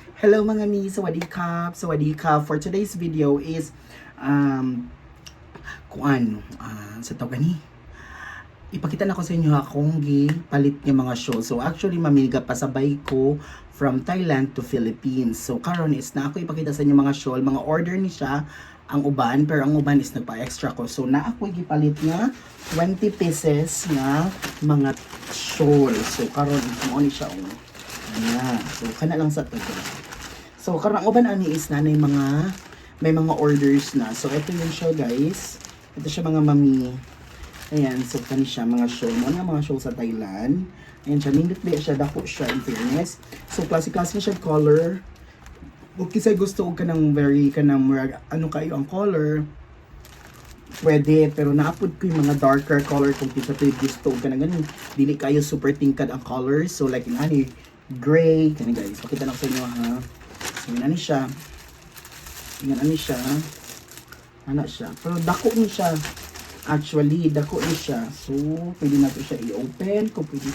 Hello mga mi, sawadee kap, sawadee kap. For today's video is sa tawag ni ipakita na ko sa inyo akong palit nga mga show. So actually mamilga pasabay ko from Thailand to Philippines. So karon is na ako ipakita sa inyo mga show, mga order ni siya ang uban, pero ang uban is nagpa-extra ko. So na ako gipalit nga 20 pieces nga mga shawl. So karon mo ni siya Ayan. So kana lang sa to. So karang uban ani is na may mga orders na. So ito yung show guys. Ito siya mga mami. Ayan, so kani siya mga show mo nga mga show sa Thailand. Ayan siya, nindot ba siya, dako siya in fairness. So klase-klase siya color. Kung kisay gusto ka ng ano kayo ang color, pwede, pero naapod ko yung mga darker color kung kisa to gusto ka na ganun. Dili kayo super tingkad ang colors. So like yung ani, gray, kani guys, pakita lang sa inyo ha. So yun ani siya. Yun ani siya. Ano siya. Pero dako ni siya. Actually, dako ni siya. So, pwede natin siya i-open. Kung pwede,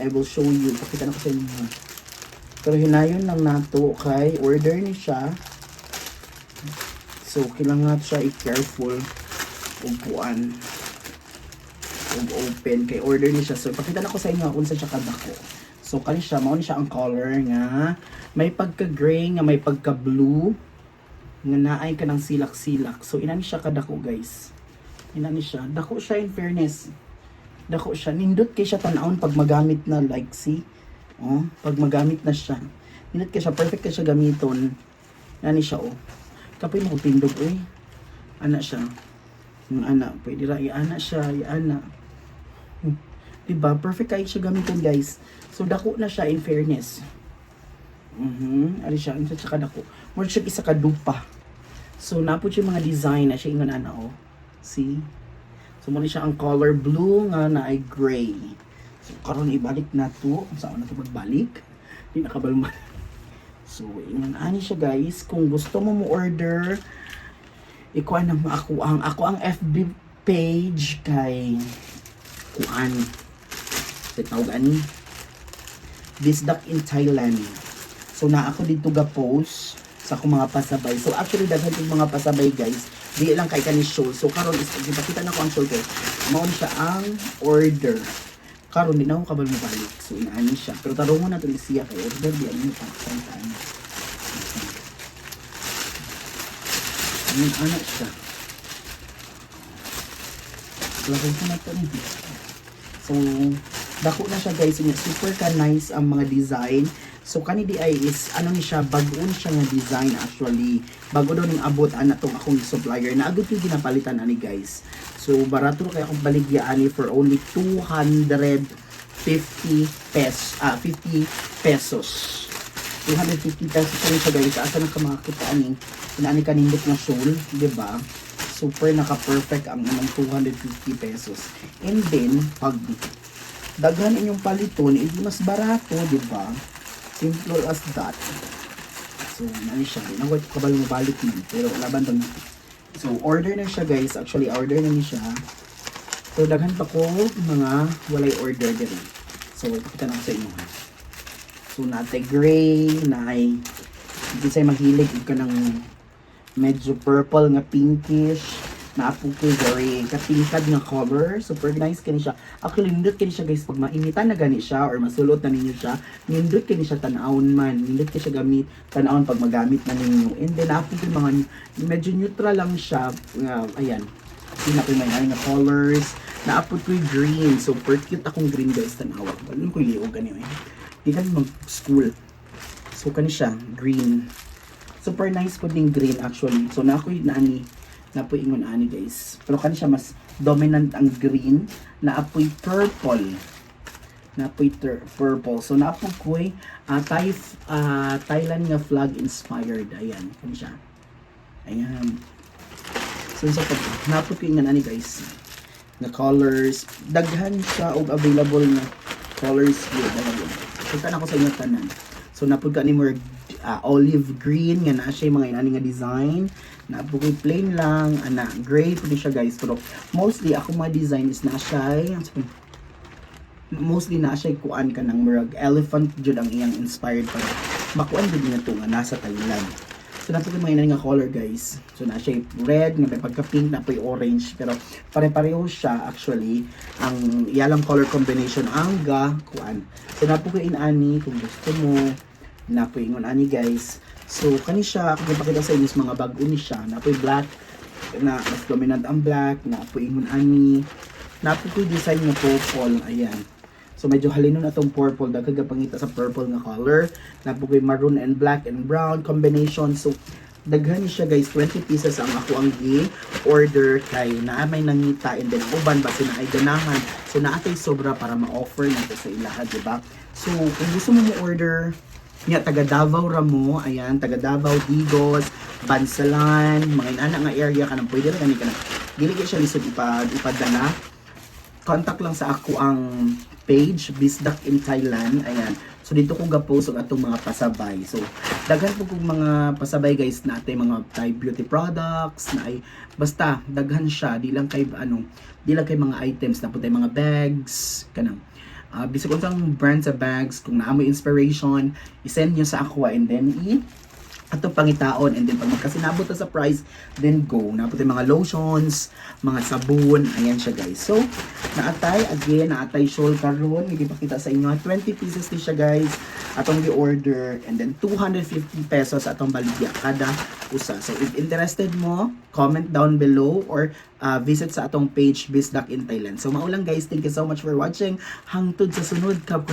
I will show you. Pakita na ko sa inyo. Pero hinayon lang nato kay order ni siya. So, kailangan siya i-careful. Upuan. Open. Kay order ni siya. So, pakita na ko sa inyo kung saan siya kadako. So, kani siya. Mauni siya ang color nga. May pagka-gray nga, may pagka-blue. Nga naay ka ng silak-silak. So, inani siya kadako guys. Inani siya. Dako siya in fairness. Dako siya. Nindot kay siya tanawon pag magamit na like see. Oh, pag magamit na siya. Nindot kay siya. Perfect kay siya gamiton. Inani siya Kapoy mo pindog Ana siya. Yung ana. Pwede ra i-ana siya. I-ana. Diba? Perfect kay siya gamiton guys. So, dako na siya in fairness. Ali siya. Isa siya kadako. More siya isa kadupa. So, napod siya mga design na siya ingon ana See? So, muna siya ang color blue nga na ay gray. So, karon ibalik na to. Saan na to magbalik? Hindi nakabalman. So, ingon ani siya guys. Kung gusto mo order, ikuha na mo ako ang FB page kay kuan. Sa tawag ani Disdak in Thailand. So, na ako dito ga-post sa akong mga pasabay. So, actually, daghan yung mga pasabay guys. Di lang kay kani show. So karon is ipakita na ko ang show kay mao ni siya ang order. Karon di na ko kabal mo balik. So inaani siya. Pero tarungon na to siya kay order di ani pa kantaan. Ano siya. Lagay ko na to ni. So dako na siya guys. Super ka nice ang mga design. So kani di ay is ano ni siya, bago-on siya nga design actually. Bago daw ning abot ana tong akong supplier na agad yung ginapalitan ani guys. So barato kay akong baligya ani for only 250 pesos. 50 pesos. 250 pesos rin siya guys. Asa na ka makakita ani? Inaani kanindot na shawl, di ba? Super naka-perfect ang anong 250 pesos. And then pag daghan inyong paliton, mas barato, di ba? Simple as that. So, nani siya. Nangwag kabalo mo balik mo. Pero, laban doon. So, order na siya guys. Actually, order na ni siya. So, daghan pa ko mga walay order din. So, pakita na ko sa inyo. So, nate gray, naay hindi sa'yo mahilig ka ng medyo purple nga pinkish. Naapo ko very katingkad nga color. Super nice kani siya. Actually, nindot kani siya guys. Pag mainitan na gani siya or masulot na ninyo siya, nindot kani siya tanawon man. Nindot kani siya gamit tanawon pag magamit na ninyo. And then, naapo ko mga medyo neutral lang siya. Ayan. Pinako may nga colors. Naapo ko yung green. Super cute akong green guys. Tanawag. Alam ko yung liog gani. Di kami mag-school. So, kani siya. Green. Super nice ko ding green actually. So, na ako yung naapoy ingon ani guys. Pero kani siya mas dominant ang green. Naapoy purple. Naapoy purple. So naapoy ko'y Thailand nga flag inspired. Ayan. Kani siya. Ayan. So sa pag naapoy ko ingon ani guys. Na colors. Daghan siya og available na colors here. Kita na ko sa inyo tanan. So napod ka ni more olive green nga na siya mga inani nga design. Napukoy plain lang, gray po siya guys. Pero mostly ako mga design is na siya mostly na siya kuan ka ng murag elephant jud ang iyang inspired pa makuan din na ito nga nasa Thailand. So na po yung mga inang nga color guys. So na siya red, nga may pagka-pink, na po yung orange. Pero pare-pareho siya actually. Ang yalang color combination ang kuan. So na po yung inani kung gusto mo. Na po yung ani guys. So kani siya, kung ipakita sa inyo mga bago ni siya. Na po yung black, na mas dominant ang black. Na po yung ani. Na po yung design nga purple. Ayan. So medyo halinon atong purple, dagdag pangita sa purple nga color. Napugoy maroon and black and brown combination. So daghan siya guys, 20 pieces ang ako ang gi-order kay naa may nangita and then uban basi na ay ganahan. So naatay sobra para ma-offer nato sa ilaha, di ba? So kung gusto mo order nya taga Davao ra mo, ayan, taga Davao, Digos, Bansalan, mga inana nga area kanang pwede ra kani kana. Dili kay siya lisod ipadala. Contact lang sa ako ang page Bisdak in Thailand. Ayan. So dito ko ga-post og atong mga pasabay. So daghan po kong mga pasabay guys na atay mga Thai beauty products na ay basta daghan siya, di lang kay mga items na po tay mga bags kanang bisag unsang brand sa bags, kung naamoy inspiration, i-send nyo sa ako and then ato pangitaon, and then pag magkasinabot na sa price, then go. Napot yung mga lotions, mga sabon, ayan siya guys. So, naatay shawl karon, hindi pakita sa inyo, 20 pieces din siya guys, atong i-order, and then 250 pesos atong baligya kada usa. So, if interested mo, comment down below or visit sa atong page Bisdak in Thailand. So, maulang guys, thank you so much for watching. Hangtod sa sunod, kap.